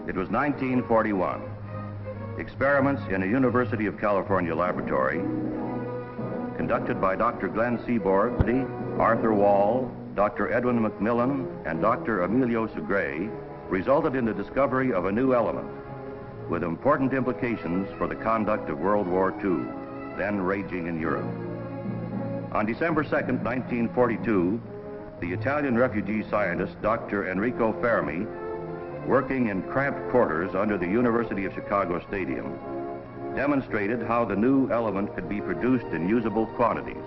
It was 1941. Experiments in a University of California laboratory, conducted by Dr. Glenn Seaborg, Arthur Wall, Dr. Edwin McMillan, and Dr. Emilio Segre, resulted in the discovery of a new element with important implications for the conduct of World War II, then raging in Europe. On December 2nd, 1942, the Italian refugee scientist Dr. Enrico Fermi, working in cramped quarters under the University of Chicago Stadium, demonstrated how the new element could be produced in usable quantities.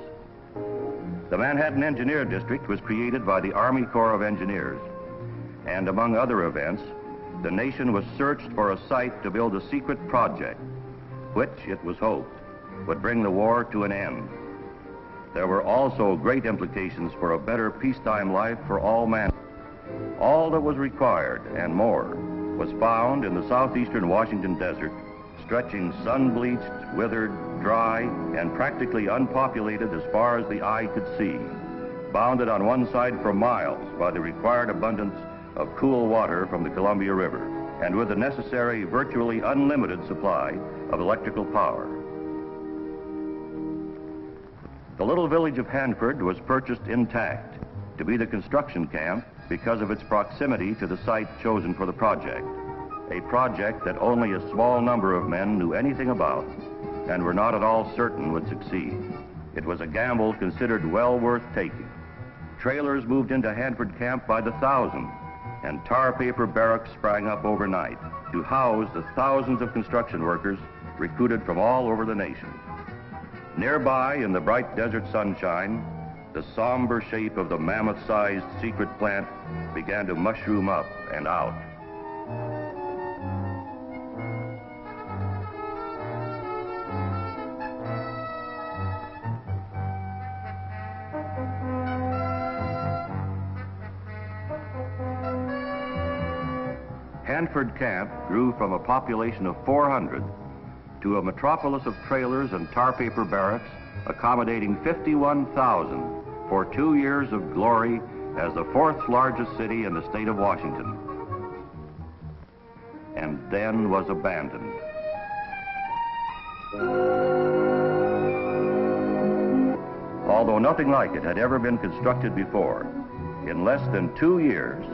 The Manhattan Engineer District was created by the Army Corps of Engineers, and among other events, the nation was searched for a site to build a secret project, which, it was hoped, would bring the war to an end. There were also great implications for a better peacetime life for all men. All that was required, and more, was found in the southeastern Washington desert, stretching sun-bleached, withered, dry, and practically unpopulated as far as the eye could see, bounded on one side for miles by the required abundance of cool water from the Columbia River, and with the necessary virtually unlimited supply of electrical power. The little village of Hanford was purchased intact to be the construction camp because of its proximity to the site chosen for the project, a project that only a small number of men knew anything about and were not at all certain would succeed. It was a gamble considered well worth taking. Trailers moved into Hanford camp by the thousand, and tar paper barracks sprang up overnight to house the thousands of construction workers recruited from all over the nation. Nearby, in the bright desert sunshine, the somber shape of the mammoth-sized secret plant began to mushroom up and out. Hanford Camp grew from a population of 400 to a metropolis of trailers and tar paper barracks accommodating 51,000 for 2 years of glory as the fourth largest city in the state of Washington. And then was abandoned. Although nothing like it had ever been constructed before, in less than 2 years,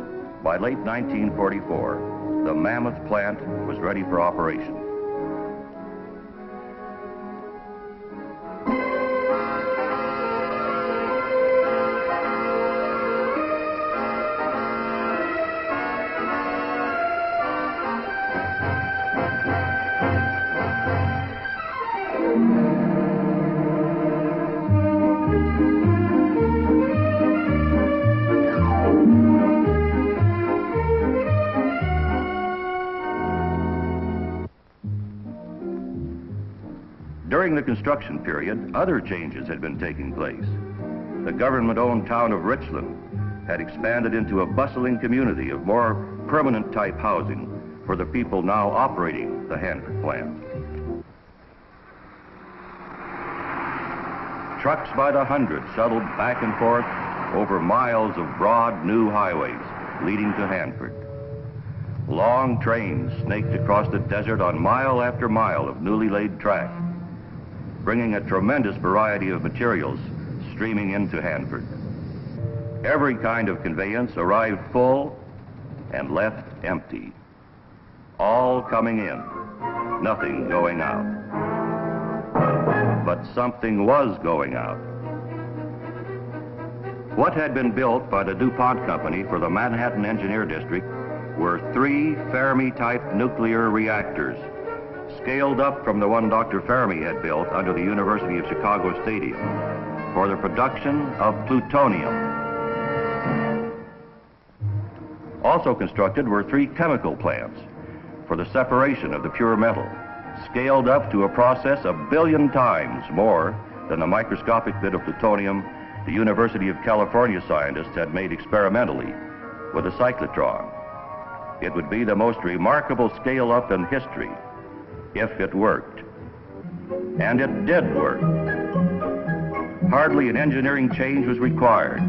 by late 1944, the mammoth plant was ready for operation. During the construction period, other changes had been taking place. The government-owned town of Richland had expanded into a bustling community of more permanent type housing for the people now operating the Hanford plant. Trucks by the hundred shuttled back and forth over miles of broad new highways leading to Hanford. Long trains snaked across the desert on mile after mile of newly laid track, bringing a tremendous variety of materials streaming into Hanford. Every kind of conveyance arrived full and left empty. All coming in, nothing going out. But something was going out. What had been built by the DuPont Company for the Manhattan Engineer District were 3 Fermi-type nuclear reactors, scaled up from the one Dr. Fermi had built under the University of Chicago Stadium for the production of plutonium. Also constructed were 3 chemical plants for the separation of the pure metal, scaled up to a process 1 billion times more than the microscopic bit of plutonium the University of California scientists had made experimentally with a cyclotron. It would be the most remarkable scale-up in history if it worked. And it did work. Hardly an engineering change was required,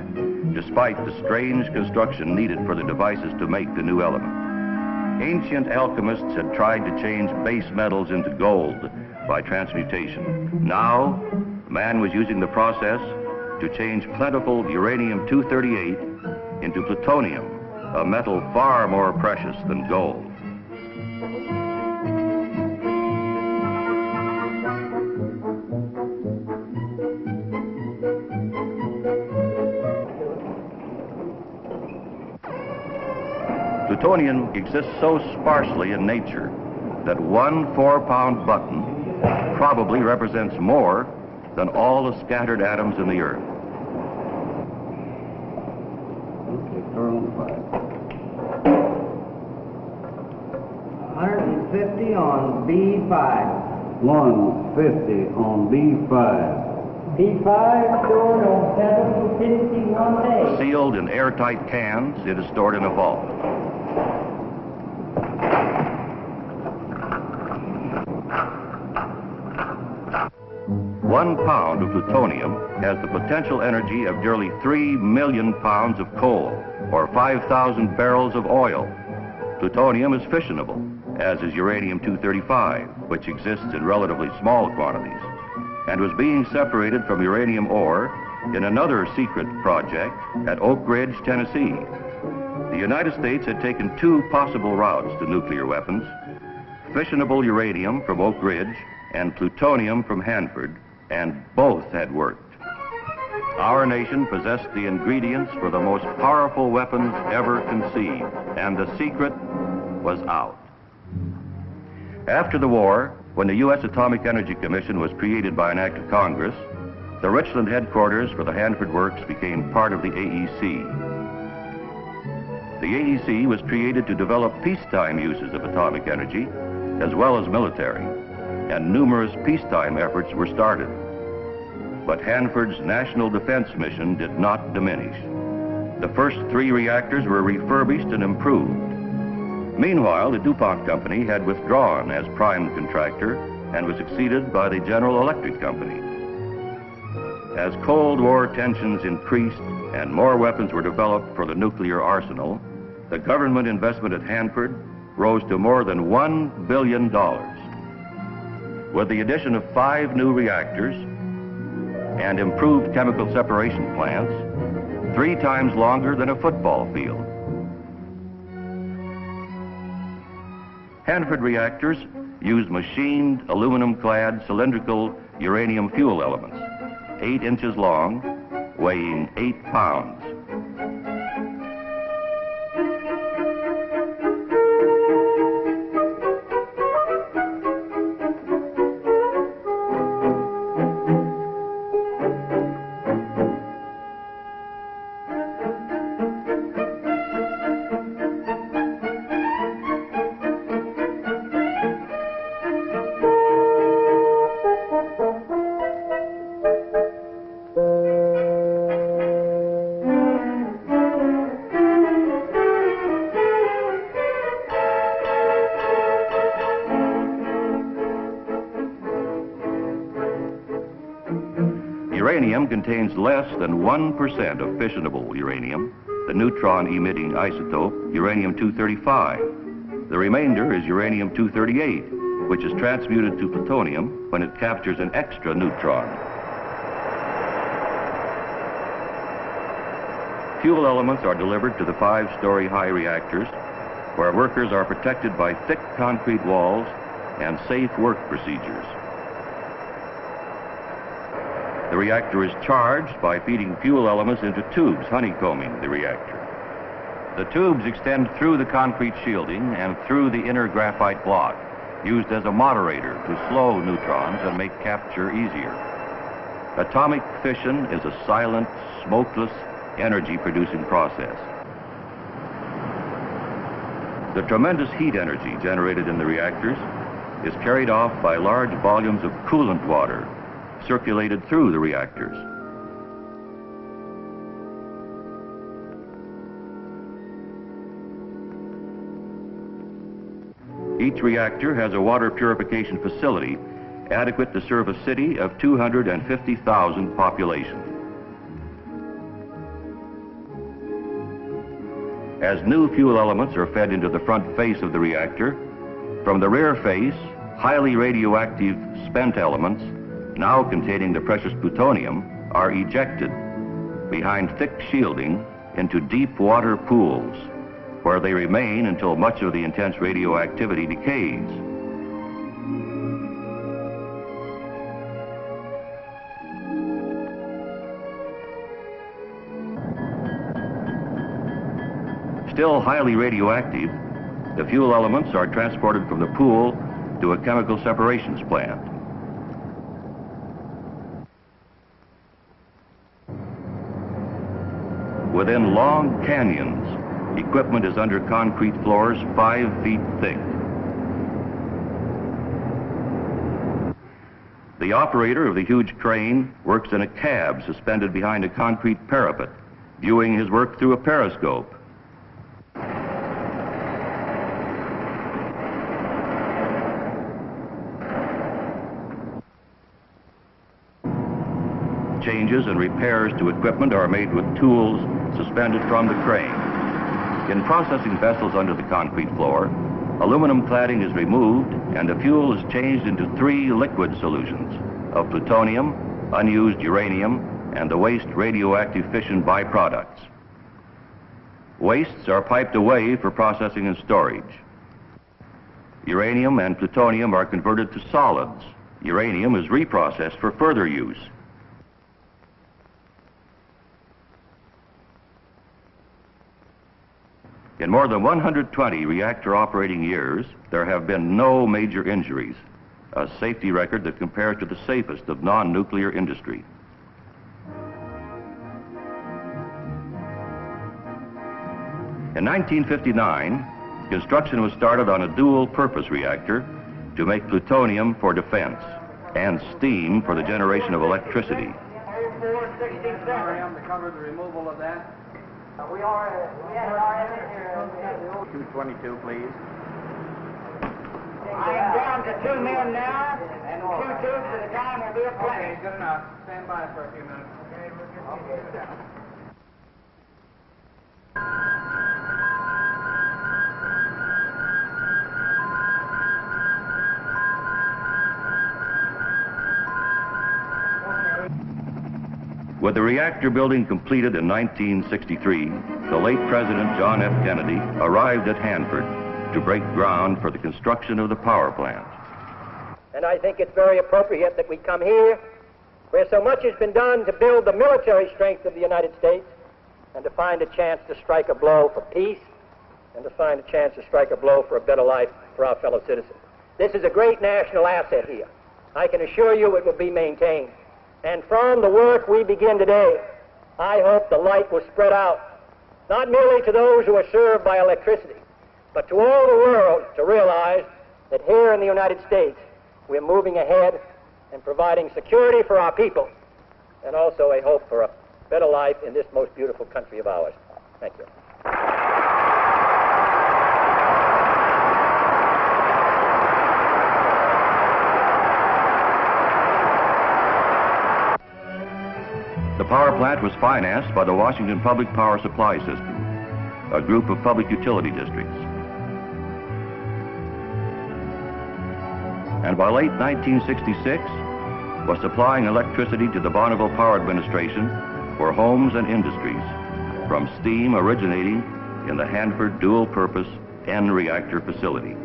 despite the strange construction needed for the devices to make the new element. Ancient alchemists had tried to change base metals into gold by transmutation. Now, man was using the process to change plentiful uranium-238 into plutonium, a metal far more precious than gold. Plutonium exists so sparsely in nature that one 4-pound button probably represents more than all the scattered atoms in the earth. 150 on B5. 150 on B5. B5 stored on 751 days. Sealed in airtight cans, it is stored in a vault. One pound of plutonium has the potential energy of nearly 3 million pounds of coal, or 5,000 barrels of oil. Plutonium is fissionable, as is uranium-235, which exists in relatively small quantities, and was being separated from uranium ore in another secret project at Oak Ridge, Tennessee. The United States had taken two possible routes to nuclear weapons: fissionable uranium from Oak Ridge and plutonium from Hanford, and both had worked. Our nation possessed the ingredients for the most powerful weapons ever conceived, and the secret was out. After the war, when the U.S. Atomic Energy Commission was created by an act of Congress, the Richland headquarters for the Hanford Works became part of the AEC. The AEC was created to develop peacetime uses of atomic energy, as well as military, and numerous peacetime efforts were started. But Hanford's national defense mission did not diminish. The first 3 reactors were refurbished and improved. Meanwhile, the DuPont Company had withdrawn as prime contractor and was succeeded by the General Electric Company. As Cold War tensions increased and more weapons were developed for the nuclear arsenal, the government investment at Hanford rose to more than $1 billion. With the addition of 5 new reactors and improved chemical separation plants, 3 times longer than a football field. Hanford reactors used machined, aluminum-clad, cylindrical uranium fuel elements, 8 inches long, weighing 8 pounds. Uranium contains less than 1% of fissionable uranium, the neutron-emitting isotope, uranium-235. The remainder is uranium-238, which is transmuted to plutonium when it captures an extra neutron. Fuel elements are delivered to the 5-story high reactors, where workers are protected by thick concrete walls and safe work procedures. The reactor is charged by feeding fuel elements into tubes honeycombing the reactor. The tubes extend through the concrete shielding and through the inner graphite block, used as a moderator to slow neutrons and make capture easier. Atomic fission is a silent, smokeless, energy-producing process. The tremendous heat energy generated in the reactors is carried off by large volumes of coolant water circulated through the reactors. Each reactor has a water purification facility adequate to serve a city of 250,000 population. as new fuel elements are fed into the front face of the reactor. From the rear face, highly radioactive spent elements, now containing the precious plutonium, are ejected behind thick shielding into deep water pools, where they remain until much of the intense radioactivity decays. Still highly radioactive, the fuel elements are transported from the pool to a chemical separations plant. Within long canyons, equipment is under concrete floors 5 feet thick. The operator of the huge crane works in a cab suspended behind a concrete parapet, viewing his work through a periscope. Changes and repairs to equipment are made with tools suspended from the crane. In processing vessels under the concrete floor, aluminum cladding is removed and the fuel is changed into 3 liquid solutions of plutonium, unused uranium, and the waste radioactive fission byproducts. Wastes are piped away for processing and storage. Uranium and plutonium are converted to solids. Uranium is reprocessed for further use. In more than 120 reactor operating years, there have been no major injuries, a safety record that compares to the safest of non-nuclear industry. In 1959, construction was started on a dual-purpose reactor to make plutonium for defense and steam for the generation of electricity. 467. To cover the removal of that. We had an RF in here. 222, please. I am down to 2 men now, and 2 tubes at a time will be a plenty. Okay, good enough. Stand by for a few minutes. Okay, we'll get this down. With the reactor building completed in 1963, the late President John F. Kennedy arrived at Hanford to break ground for the construction of the power plant. And I think it's very appropriate that we come here, where so much has been done to build the military strength of the United States, and to find a chance to strike a blow for peace, and to find a chance to strike a blow for a better life for our fellow citizens. This is a great national asset here. I can assure you it will be maintained. And from the work we begin today, I hope the light will spread out, not merely to those who are served by electricity, but to all the world to realize that here in the United States, we're moving ahead and providing security for our people, and also a hope for a better life in this most beautiful country of ours. Thank you. The power plant was financed by the Washington Public Power Supply System, a group of public utility districts. And by late 1966, was supplying electricity to the Bonneville Power Administration for homes and industries, from steam originating in the Hanford dual-purpose N reactor facility.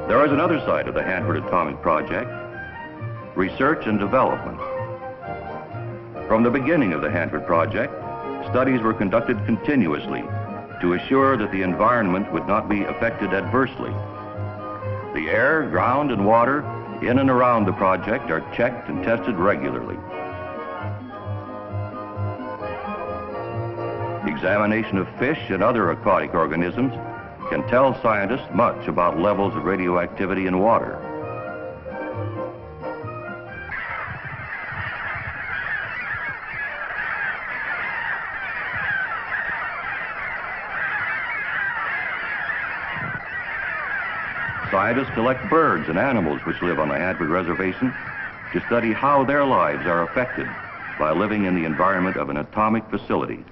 There is another side of the Hanford Atomic Project, research and development. From the beginning of the Hanford Project, studies were conducted continuously to assure that the environment would not be affected adversely. The air, ground, and water in and around the project are checked and tested regularly. Examination of fish and other aquatic organisms can tell scientists much about levels of radioactivity in water. Scientists collect birds and animals which live on the Hanford Reservation to study how their lives are affected by living in the environment of an atomic facility.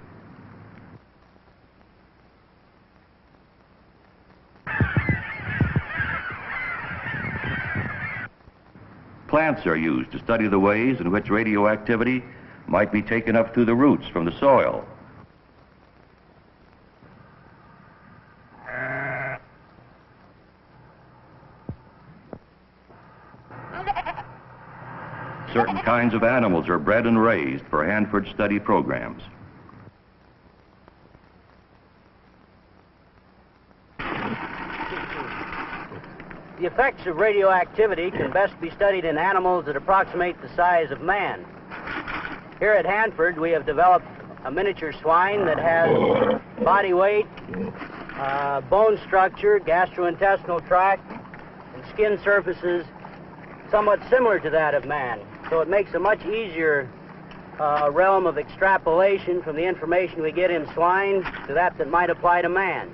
Plants are used to study the ways in which radioactivity might be taken up through the roots from the soil. Certain kinds of animals are bred and raised for Hanford study programs. The effects of radioactivity can best be studied in animals that approximate the size of man. Here at Hanford, we have developed a miniature swine that has body weight, bone structure, gastrointestinal tract, and skin surfaces somewhat similar to that of man. So it makes a much easier realm of extrapolation from the information we get in swine to that might apply to man.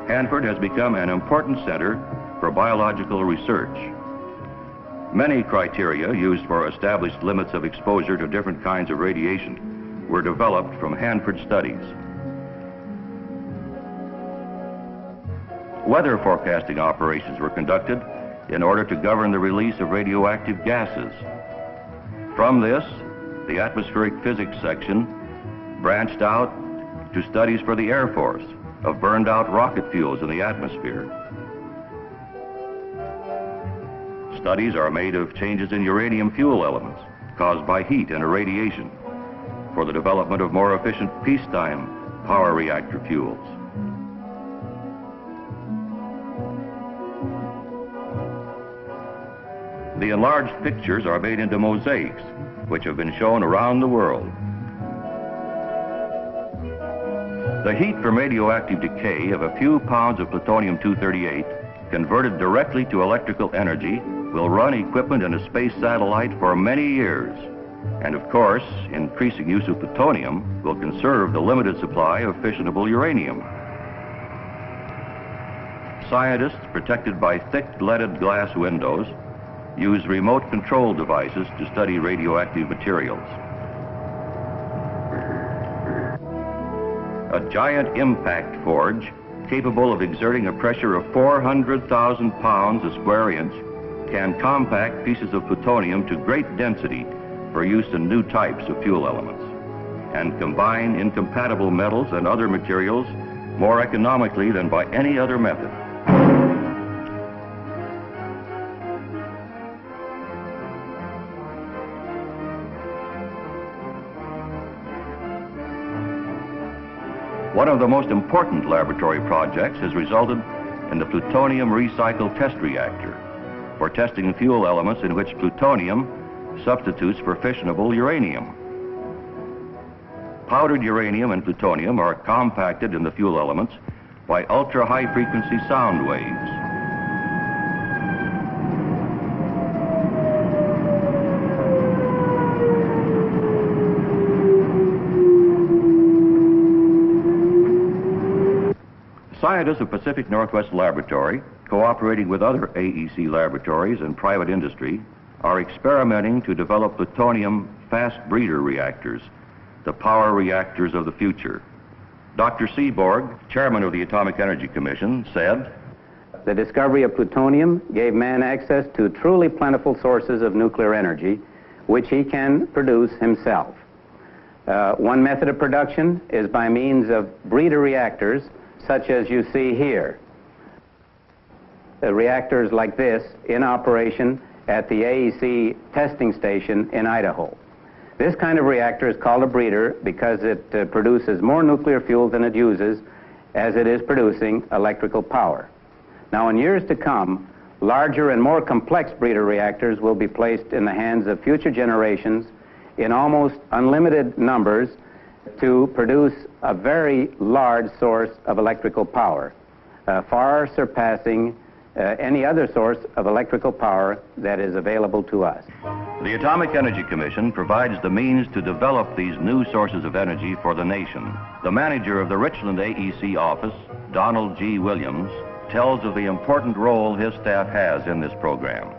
Hanford has become an important center for biological research. Many criteria used for established limits of exposure to different kinds of radiation were developed from Hanford studies. Weather forecasting operations were conducted in order to govern the release of radioactive gases. From this, the atmospheric physics section branched out to studies for the Air Force of burned out rocket fuels in the atmosphere. Studies are made of changes in uranium fuel elements caused by heat and irradiation for the development of more efficient peacetime power reactor fuels. The enlarged pictures are made into mosaics, which have been shown around the world. The heat from radioactive decay of a few pounds of plutonium-238 converted directly to electrical energy will run equipment in a space satellite for many years. And of course, increasing use of plutonium will conserve the limited supply of fissionable uranium. Scientists, protected by thick leaded glass windows, use remote control devices to study radioactive materials. A giant impact forge capable of exerting a pressure of 400,000 pounds a square inch can compact pieces of plutonium to great density for use in new types of fuel elements and combine incompatible metals and other materials more economically than by any other method. One of the most important laboratory projects has resulted in the plutonium recycle test reactor for testing fuel elements in which plutonium substitutes for fissionable uranium. Powdered uranium and plutonium are compacted in the fuel elements by ultra-high frequency sound waves. Scientists of Pacific Northwest Laboratory, cooperating with other AEC laboratories and private industry, are experimenting to develop plutonium fast breeder reactors, the power reactors of the future. Dr. Seaborg, chairman of the Atomic Energy Commission, said, "The discovery of plutonium gave man access to truly plentiful sources of nuclear energy, which he can produce himself. One method of production is by means of breeder reactors, such as you see here. Reactors like this in operation at the AEC testing station in Idaho. This kind of reactor is called a breeder because it produces more nuclear fuel than it uses as it is producing electrical power. Now, in years to come, larger and more complex breeder reactors will be placed in the hands of future generations in almost unlimited numbers to produce a very large source of electrical power, far surpassing any other source of electrical power that is available to us." The Atomic Energy Commission provides the means to develop these new sources of energy for the nation. The manager of the Richland AEC office, Donald G. Williams, tells of the important role his staff has in this program.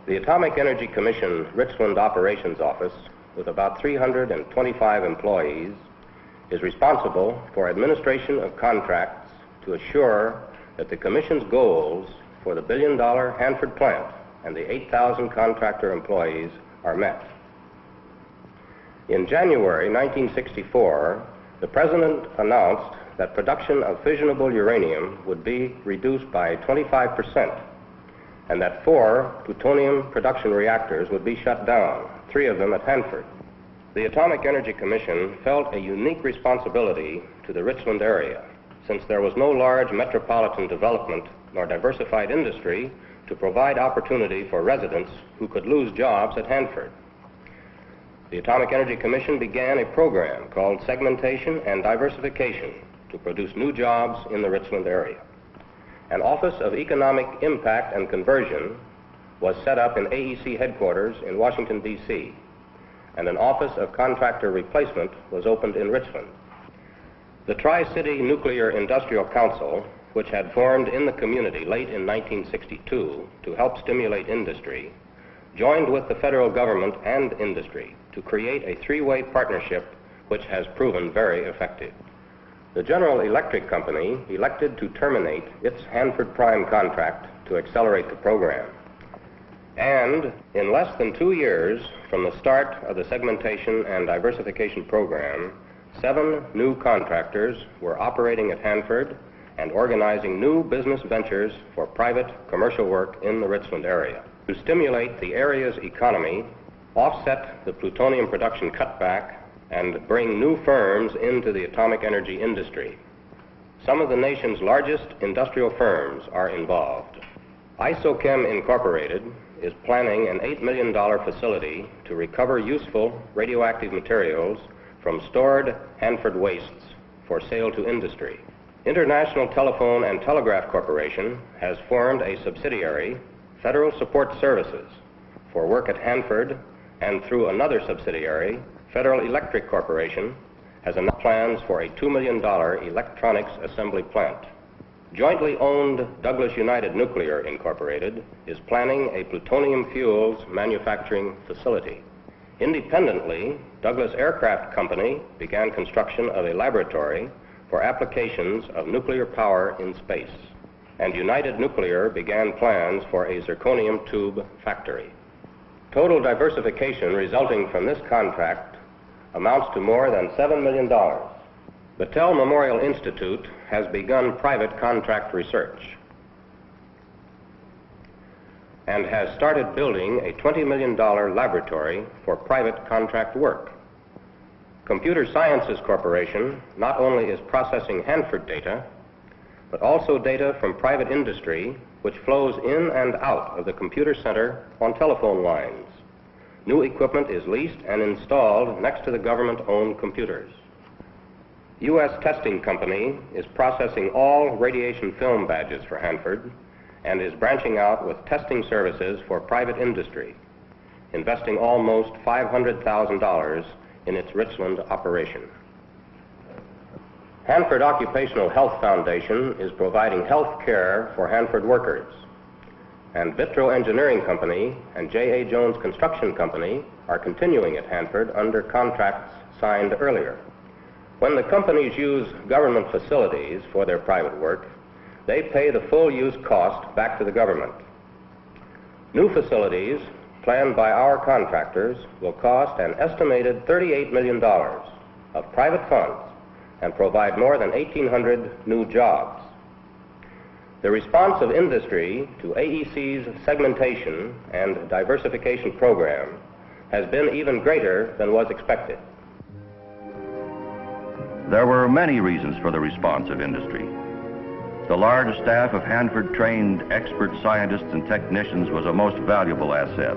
The Atomic Energy Commission Richland Operations Office, with about 325 employees, is responsible for administration of contracts to assure that the Commission's goals for the billion-dollar Hanford plant and the 8,000 contractor employees are met. In January 1964, the President announced that production of fissionable uranium would be reduced by 25%, and that 4 plutonium production reactors would be shut down, 3 of them at Hanford. The Atomic Energy Commission felt a unique responsibility to the Richland area, since there was no large metropolitan development nor diversified industry to provide opportunity for residents who could lose jobs at Hanford. The Atomic Energy Commission began a program called Segmentation and Diversification to produce new jobs in the Richland area. An Office of Economic Impact and Conversion was set up in AEC headquarters in Washington, D.C., and an Office of Contractor Replacement was opened in Richland. The Tri-City Nuclear Industrial Council, which had formed in the community late in 1962 to help stimulate industry, joined with the federal government and industry to create a 3-way partnership which has proven very effective. The General Electric Company elected to terminate its Hanford Prime contract to accelerate the program. And in less than 2 years from the start of the segmentation and diversification program, 7 new contractors were operating at Hanford and organizing new business ventures for private commercial work in the Richland area. To stimulate the area's economy, offset the plutonium production cutback, and bring new firms into the atomic energy industry. Some of the nation's largest industrial firms are involved. ISOChem Incorporated is planning an $8 million facility to recover useful radioactive materials from stored Hanford wastes for sale to industry. International Telephone and Telegraph Corporation has formed a subsidiary, Federal Support Services, for work at Hanford, and through another subsidiary, Federal Electric Corporation, has announced plans for a $2 million electronics assembly plant. Jointly owned Douglas United Nuclear Incorporated is planning a plutonium fuels manufacturing facility. Independently, Douglas Aircraft Company began construction of a laboratory for applications of nuclear power in space, and United Nuclear began plans for a zirconium tube factory. Total diversification resulting from this contract amounts to more than $7 million. Battelle Memorial Institute has begun private contract research and has started building a $20 million laboratory for private contract work. Computer Sciences Corporation not only is processing Hanford data, but also data from private industry which flows in and out of the computer center on telephone lines. New equipment is leased and installed next to the government-owned computers. U.S. Testing Company is processing all radiation film badges for Hanford and is branching out with testing services for private industry, investing almost $500,000 in its Richland operation. Hanford Occupational Health Foundation is providing health care for Hanford workers, and Vitro Engineering Company and J.A. Jones Construction Company are continuing at Hanford under contracts signed earlier. When the companies use government facilities for their private work, they pay the full use cost back to the government. New facilities planned by our contractors will cost an estimated $38 million of private funds and provide more than 1,800 new jobs. The response of industry to AEC's segmentation and diversification program has been even greater than was expected. There were many reasons for the response of industry. The large staff of Hanford-trained expert scientists and technicians was a most valuable asset.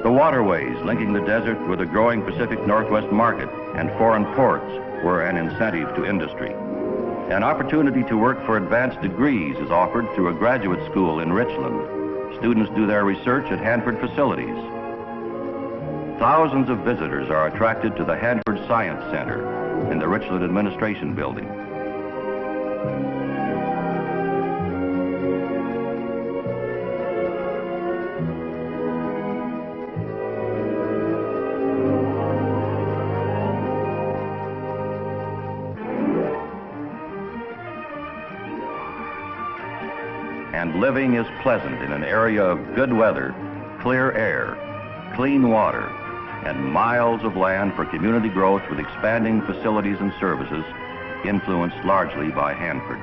The waterways linking the desert with the growing Pacific Northwest market and foreign ports were an incentive to industry. An opportunity to work for advanced degrees is offered through a graduate school in Richland. Students do their research at Hanford facilities. thousands of visitors are attracted to the Hanford Science Center in the Richland Administration Building. And living is pleasant in an area of good weather, clear air, clean water, and miles of land for community growth with expanding facilities and services influenced largely by Hanford.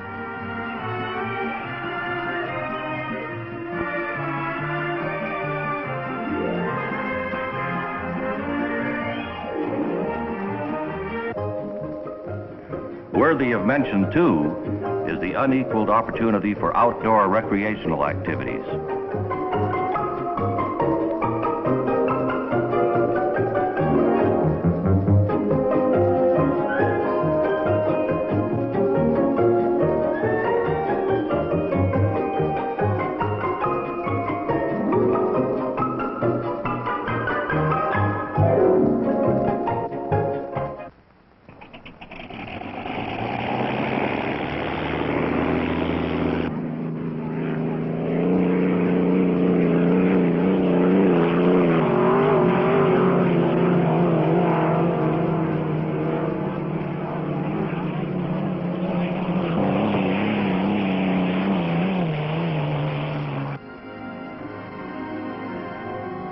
Worthy of mention, too, is the unequaled opportunity for outdoor recreational activities.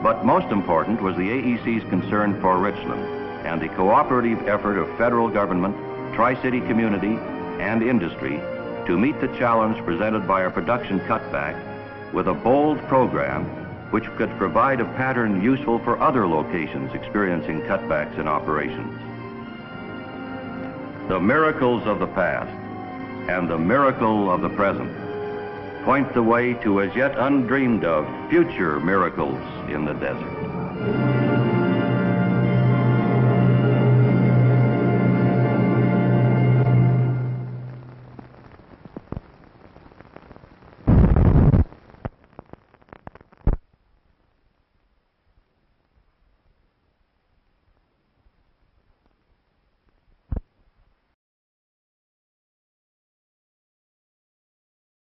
But most important was the AEC's concern for Richland and the cooperative effort of federal government, Tri-City community, and industry to meet the challenge presented by a production cutback with a bold program which could provide a pattern useful for other locations experiencing cutbacks in operations. The miracles of the past and the miracle of the present point the way to as yet undreamed of future miracles in the desert.